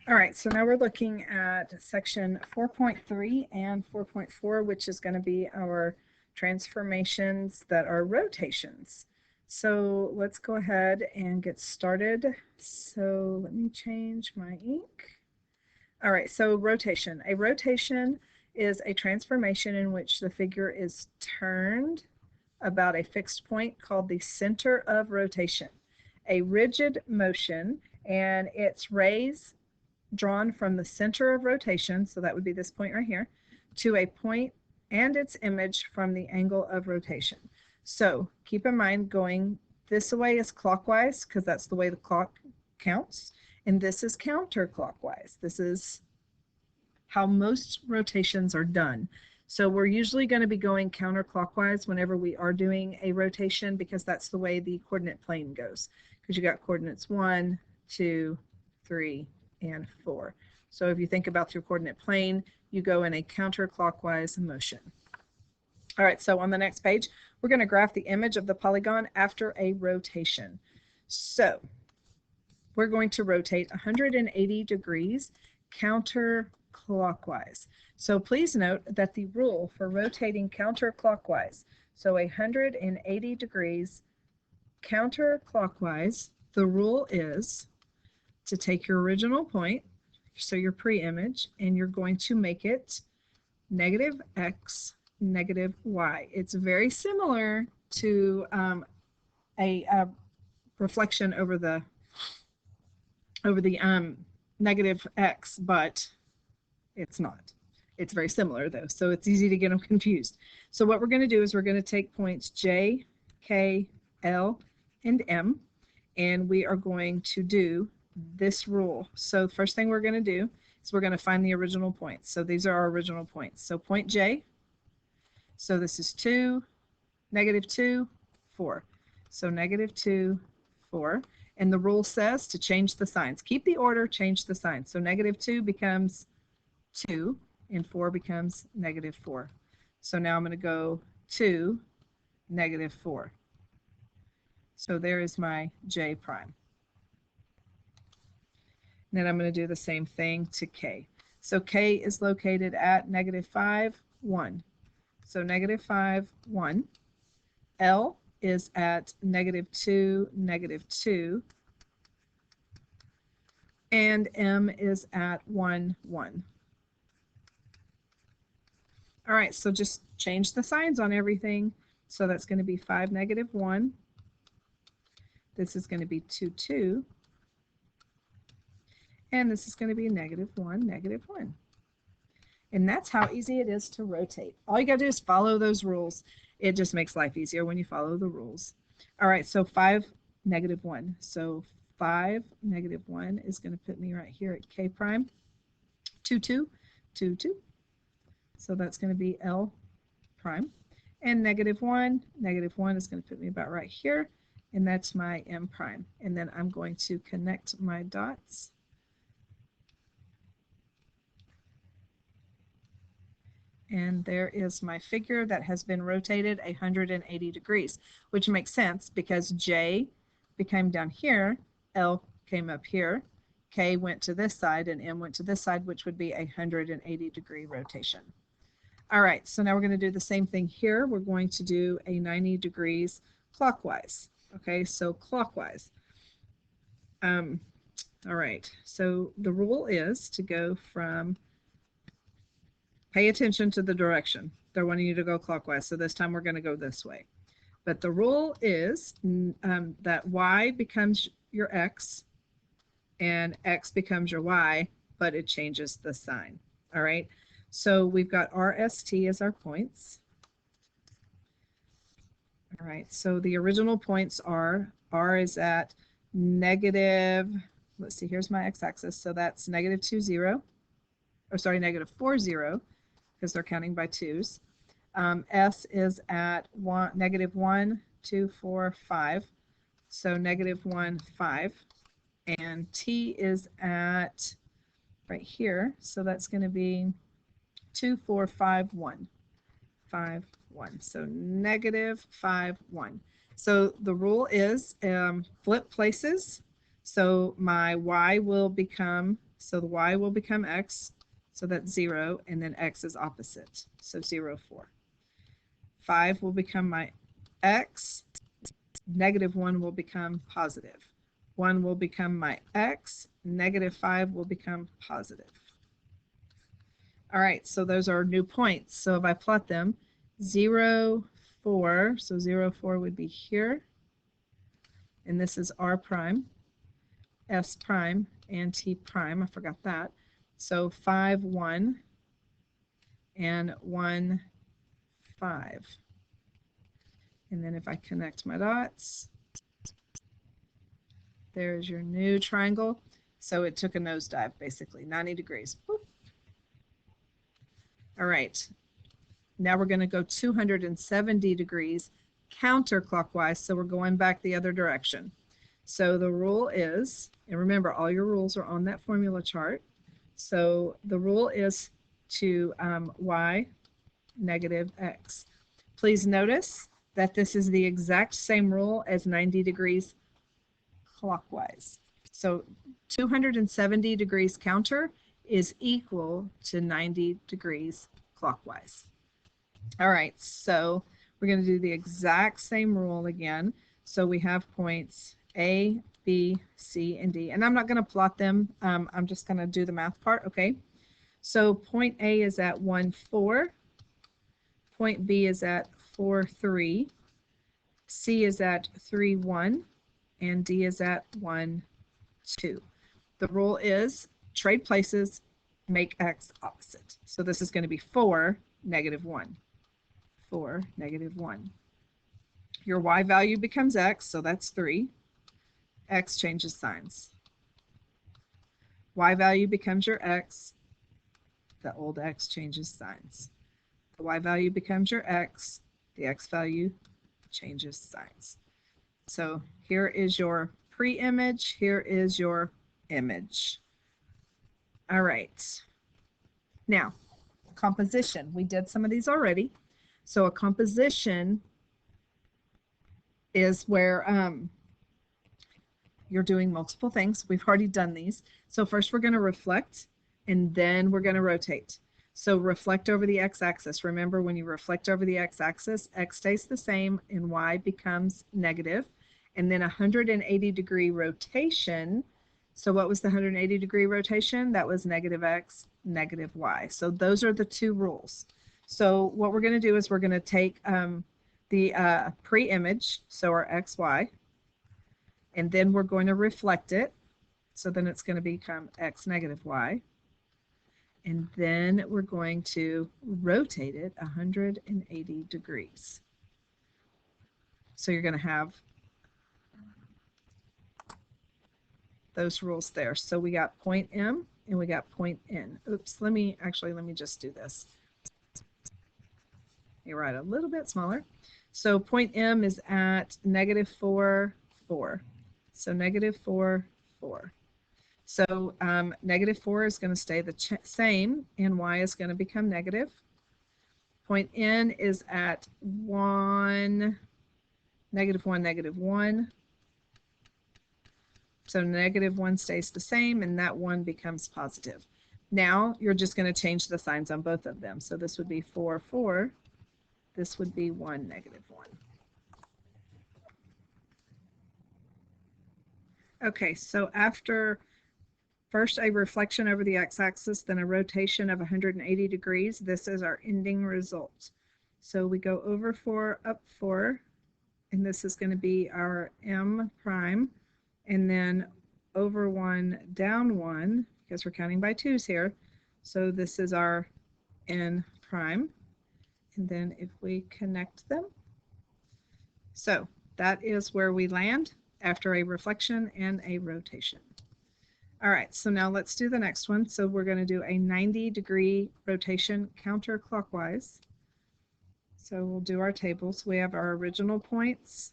All right, so now we're looking at section 4.3 and 4.4, which is going to be our transformations that are rotations. So let's go ahead and get started. So let me change my ink. All right, so rotation. A rotation is a transformation in which the figure is turned about a fixed point called the center of rotation. A rigid motion, and its rays drawn from the center of rotation, so that would be this point right here, to a point and its image from the angle of rotation. So keep in mind going this way is clockwise because that's the way the clock counts, and this is counterclockwise. This is how most rotations are done. So we're usually going to be going counterclockwise whenever we are doing a rotation because that's the way the coordinate plane goes. Because you got coordinates 1, 2, 3, and 4. So if you think about your coordinate plane, you go in a counterclockwise motion. All right, so on the next page, we're going to graph the image of the polygon after a rotation. So we're going to rotate 180 degrees counterclockwise. So please note that the rule for rotating counterclockwise, so 180 degrees counterclockwise, the rule is to take your original point, so your pre-image, and you're going to make it negative x, negative y. It's very similar to a reflection over the negative x, but it's not. It's very similar though, so it's easy to get them confused. So what we're going to do is we're going to take points J, K, L, and M, and we are going to do this rule. So the first thing we're going to do is we're going to find the original points. So these are our original points. So point J, so this is 2, negative 2, 4. So negative 2, 4. And the rule says to change the signs. Keep the order, change the signs. So negative 2 becomes 2, and 4 becomes negative 4. So now I'm going to go 2, negative 4. So there is my J prime. Then I'm going to do the same thing to K. So K is located at negative 5, 1. So negative 5, 1. L is at negative 2, negative 2. And M is at 1, 1. All right, so just change the signs on everything. So that's going to be 5, negative 1. This is going to be 2, 2. And this is going to be negative 1, negative 1. And that's how easy it is to rotate. All you got to do is follow those rules. It just makes life easier when you follow the rules. All right, so 5, negative 1. So 5, negative 1 is going to put me right here at K prime. 2, 2, 2, 2. So that's going to be L prime. And negative 1 is going to put me about right here. And that's my M prime. And then I'm going to connect my dots. And there is my figure that has been rotated 180 degrees, which makes sense because J became down here, L came up here, K went to this side, and M went to this side, which would be a 180-degree rotation. All right, so now we're going to do the same thing here. We're going to do a 90 degrees clockwise. Okay, so clockwise. All right, so the rule is to go from, pay attention to the direction. They're wanting you to go clockwise, so this time we're going to go this way. But the rule is that y becomes your x and x becomes your y, but it changes the sign. All right, so we've got RST as our points. All right, so the original points are, R is at negative, let's see, here's my x-axis, so that's negative 2, 0, or sorry, negative 4, 0, because they're counting by twos. S is at negative 1, 2, 4, 5. So negative 1, 5. And T is at right here. So that's going to be 2, 4, 5, 1. 5, 1. So negative 5, 1. So the rule is flip places. So my Y will become So the y will become x, so that's 0, and then x is opposite, so 0, 4. 5 will become my x, negative 1 will become positive. 1 will become my x, negative 5 will become positive. All right, so those are new points. So if I plot them, 0, 4, so 0, 4 would be here, and this is r prime, s prime, and t prime, I forgot that. So 5, 1, and 1, 5. And then if I connect my dots, there's your new triangle. So it took a nosedive, basically, 90 degrees. Boop. All right, now we're going to go 270 degrees counterclockwise, so we're going back the other direction. So the rule is, and remember all your rules are on that formula chart, so the rule is to y negative x. Please notice that this is the exact same rule as 90 degrees clockwise. So 270 degrees counter is equal to 90 degrees clockwise. All right, so we're going to do the exact same rule again. So we have points A, B, C, and D. And I'm not going to plot them. I'm just going to do the math part, okay? So point A is at 1, 4. Point B is at 4, 3. C is at 3, 1. And D is at 1, 2. The rule is trade places, make x opposite. So this is going to be 4, negative 1. 4, negative 1. Your y value becomes x, so that's 3. X changes signs. Y value becomes your x. The old x changes signs. The y value becomes your x. The x value changes signs. So here is your pre-image. Here is your image. All right. Now, composition. We did some of these already. So a composition is where you're doing multiple things. We've already done these. So first we're going to reflect, and then we're going to rotate. So reflect over the x-axis. Remember, when you reflect over the x-axis, x stays the same and y becomes negative. And then 180-degree rotation. So what was the 180-degree rotation? That was negative x, negative y. So those are the two rules. So what we're going to do is we're going to take the pre-image, so our xy, and then we're going to reflect it. So then it's going to become x negative y. And then we're going to rotate it 180 degrees. So you're going to have those rules there. So we got point M and we got point N. Oops, let me just do this. You write a little bit smaller. So point M is at negative 4, 4. So negative 4, 4. So negative 4 is going to stay the same, and y is going to become negative. Point N is at 1, negative 1, negative 1. So negative 1 stays the same, and that 1 becomes positive. Now you're just going to change the signs on both of them. So this would be 4, 4. This would be 1, negative 1. Okay, so after first a reflection over the x-axis, then a rotation of 180 degrees, this is our ending result. So we go over 4, up 4, and this is going to be our M prime, and then over 1, down 1, because we're counting by 2's here. So this is our N prime. And then if we connect them, so that is where we land after a reflection and a rotation. All right, so now let's do the next one. So we're going to do a 90-degree rotation counterclockwise. So we'll do our tables. We have our original points,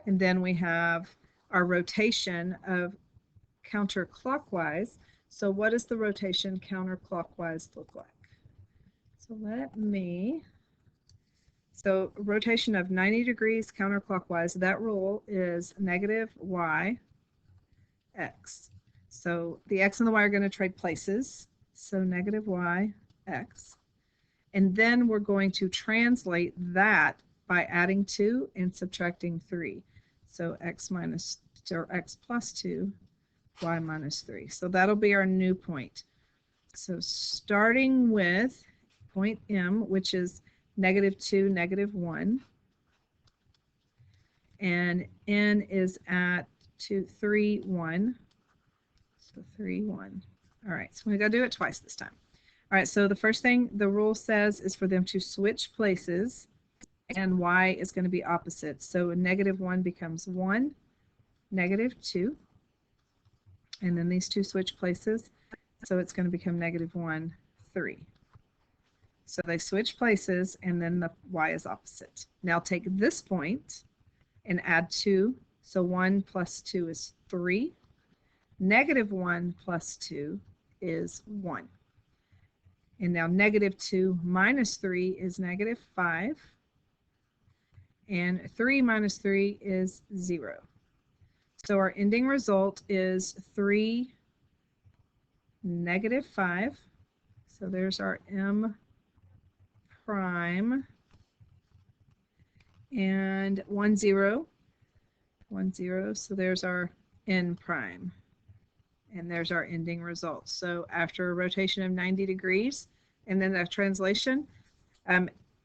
and then we have our rotation of counterclockwise. So what does the rotation counterclockwise look like? So rotation of 90 degrees counterclockwise, that rule is negative y, x. So the x and the y are going to trade places. So negative y, x. And then we're going to translate that by adding 2 and subtracting 3. So x minus, or x plus 2, y minus 3. So that'll be our new point. So starting with point M, which is -2, -1, and N is at 2, 3, 1. So 3, 1. All right, so we got to do it twice this time. All right, so the first thing the rule says is for them to switch places, and y is going to be opposite. So -1 becomes 1, -2, and then these two switch places. So it's going to become -1, 3. So they switch places, and then the y is opposite. Now take this point and add 2. So 1 plus 2 is 3. -1 plus 2 is 1. And now -2 minus 3 is -5. And 3 minus 3 is 0. So our ending result is 3, -5. So there's our M prime. And 1, 0. 1, 0. So there's our N prime. And there's our ending result. So after a rotation of 90 degrees, and then a translation,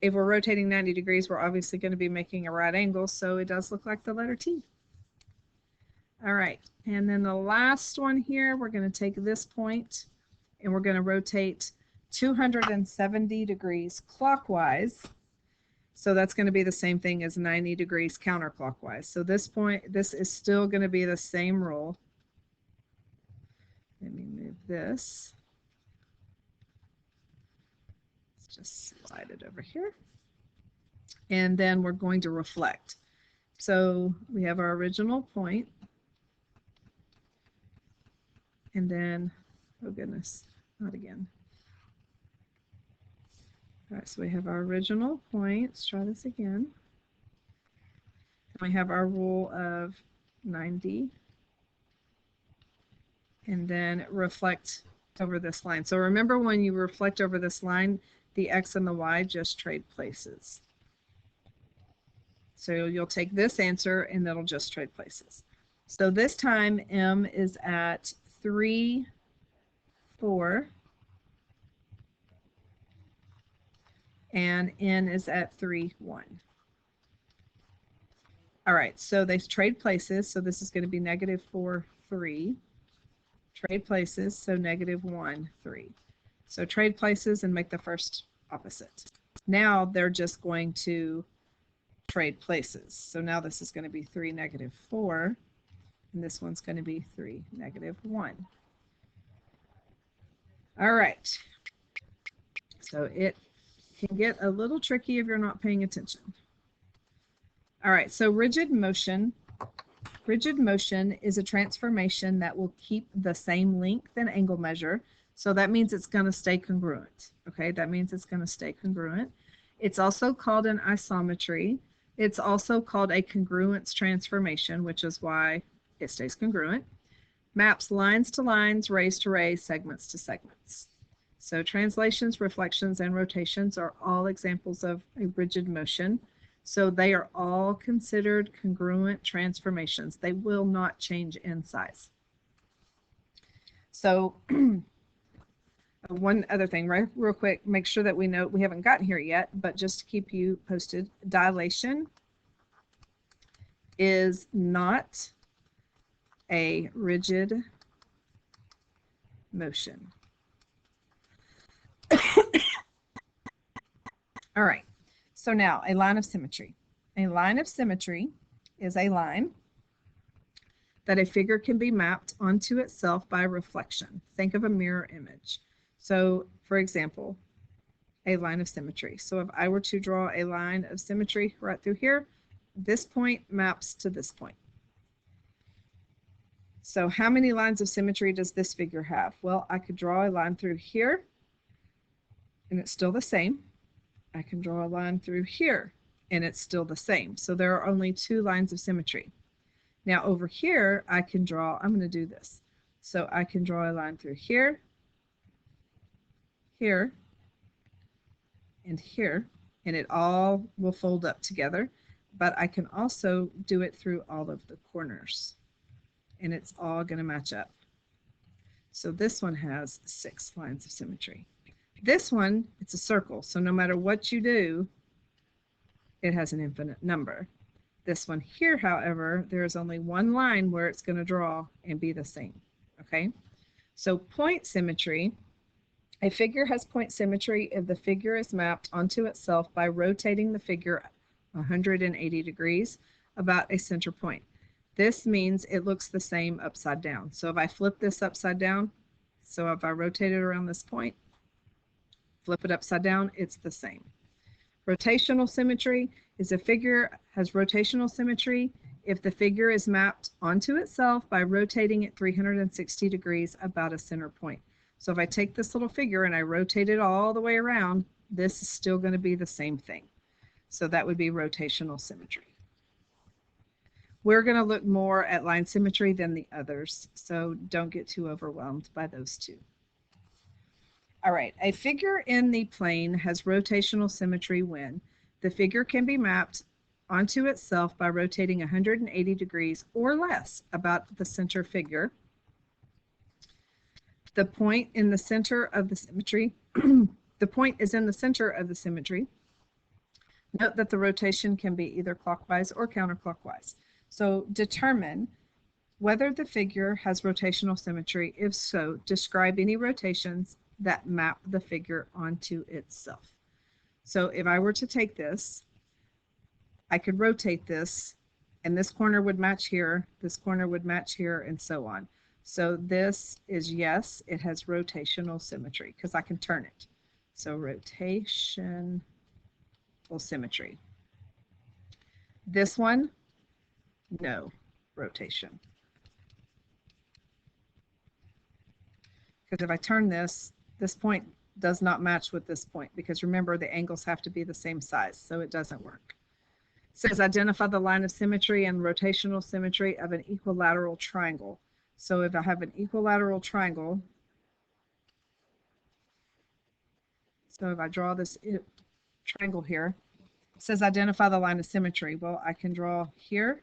if we're rotating 90 degrees, we're obviously going to be making a right angle, so it does look like the letter T. All right, and then the last one here, we're going to take this point, and we're going to rotate 270 degrees clockwise. So that's going to be the same thing as 90 degrees counterclockwise. So this point, this is still going to be the same rule. Let me move this. Let's just slide it over here. And then we're going to reflect. So we have our original point. And then, oh goodness, not again. All right, so we have our original point. Let's try this again. And we have our rule of 90. And then reflect over this line. So remember, when you reflect over this line, the x and the y just trade places. So you'll take this answer and that'll just trade places. So this time M is at 3, 4, and N is at 3, 1. All right, so they trade places. So this is going to be -4, 3. Trade places, so -1, 3. So trade places and make the first opposite. Now they're just going to trade places. So now this is going to be 3, -4, and this one's going to be 3, -1. All right. So it can get a little tricky if you're not paying attention. All right, so rigid motion. Rigid motion is a transformation that will keep the same length and angle measure. So that means it's going to stay congruent. Okay, that means it's going to stay congruent. It's also called an isometry. It's also called a congruence transformation, which is why it stays congruent. Maps lines to lines, rays to rays, segments to segments. So translations, reflections, and rotations are all examples of a rigid motion. So they are all considered congruent transformations. They will not change in size. So one other thing, right, real quick, make sure that we know, we haven't gotten here yet, but just to keep you posted, dilation is not a rigid motion. All right. So now, a line of symmetry. A line of symmetry is a line that a figure can be mapped onto itself by reflection. Think of a mirror image. So, for example, a line of symmetry. So if I were to draw a line of symmetry right through here, this point maps to this point. So how many lines of symmetry does this figure have? Well, I could draw a line through here, and it's still the same. I can draw a line through here, and it's still the same. So there are only 2 lines of symmetry. Now over here, I can draw, I'm going to do this. So I can draw a line through here, here, and here, and it all will fold up together. But I can also do it through all of the corners, and it's all going to match up. So this one has 6 lines of symmetry. This one, it's a circle, so no matter what you do, it has an infinite number. This one here, however, there's only one line where it's going to draw and be the same. Okay, so point symmetry. A figure has point symmetry if the figure is mapped onto itself by rotating the figure 180 degrees about a center point. This means it looks the same upside down. So if I flip this upside down, so if I rotate it around this point, flip it upside down, it's the same. Rotational symmetry is a figure has rotational symmetry if the figure is mapped onto itself by rotating it 360 degrees about a center point. So if I take this little figure and I rotate it all the way around, this is still going to be the same thing. So that would be rotational symmetry. We're going to look more at line symmetry than the others, so don't get too overwhelmed by those two. All right, a figure in the plane has rotational symmetry when the figure can be mapped onto itself by rotating 180 degrees or less about the center figure. The point in the center of the symmetry, the point is in the center of the symmetry. Note that the rotation can be either clockwise or counterclockwise. So determine whether the figure has rotational symmetry. If so, describe any rotations that map the figure onto itself. So if I were to take this, I could rotate this, and this corner would match here, this corner would match here, and so on. So this is, yes, it has rotational symmetry because I can turn it. So rotational symmetry. This one, no rotation. Because if I turn this, this point does not match with this point, because remember the angles have to be the same size, so it doesn't work. It says identify the line of symmetry and rotational symmetry of an equilateral triangle. So if I have an equilateral triangle, so if I draw this triangle here, it says identify the line of symmetry. Well, I can draw here,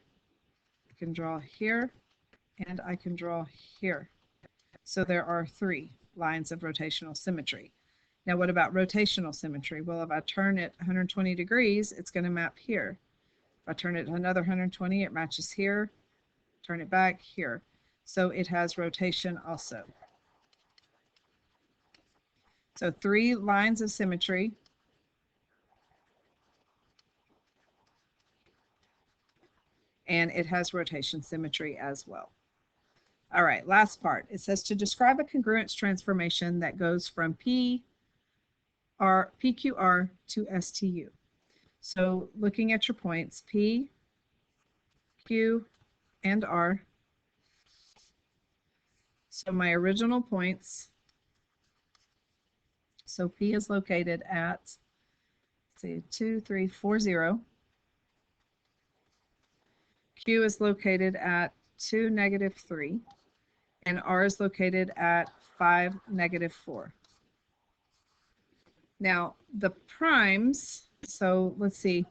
I can draw here, and I can draw here. So there are 3 lines of rotational symmetry. Now what about rotational symmetry? Well, if I turn it 120 degrees, it's going to map here. If I turn it another 120, it matches here. Turn it back here. So it has rotation also. So 3 lines of symmetry. And it has rotation symmetry as well. All right, last part. It says to describe a congruence transformation that goes from PQR to STU. So looking at your points, P, Q, and R. So my original points, so P is located at, let's see, 2, 3, 4, 0. Q is located at 2, negative 3. And R is located at 5, negative 4. Now the primes, so let's see,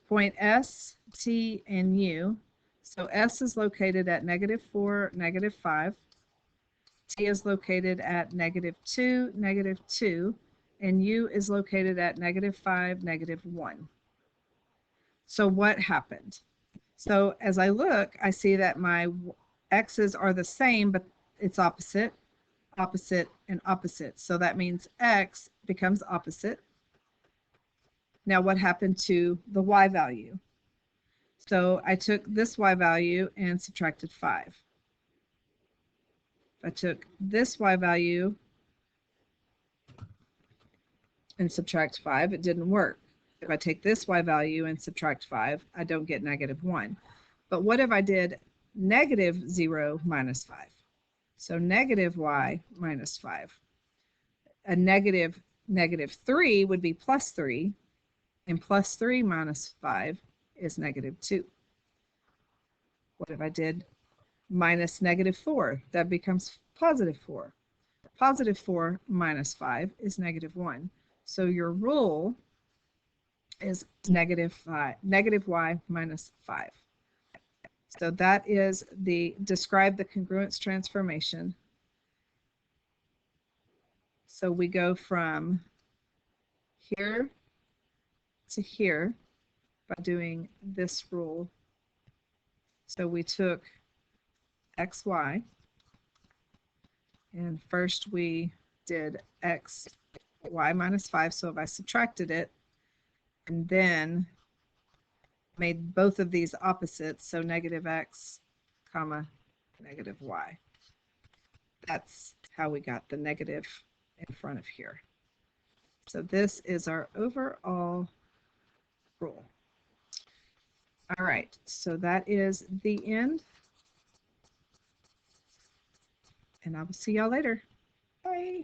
point S, T, and U. So S is located at negative 4, negative 5. T is located at negative 2, negative 2. And U is located at negative 5, negative 1. So what happened? So as I look, I see that my X's are the same, but it's opposite, opposite, and opposite. So that means X becomes opposite. Now what happened to the Y value? So I took this Y value and subtracted 5. I took this Y value and subtract 5, it didn't work. If I take this Y value and subtract 5, I don't get negative 1. But what if I did negative 0 minus 5? So negative Y minus 5. A negative 3 would be plus 3, and plus 3 minus 5 is negative 2. What if I did minus negative 4? That becomes positive 4. Positive 4 minus 5 is negative 1. So your rule is negative y minus 5. So that is describe the congruence transformation. So we go from here to here by doing this rule. So we took xy, and first we did y minus 5, so if I subtracted it, and then made both of these opposites, so negative x comma negative y. That's how we got the negative in front of here. So this is our overall rule. All right, so that is the end, and I will see y'all later. Bye.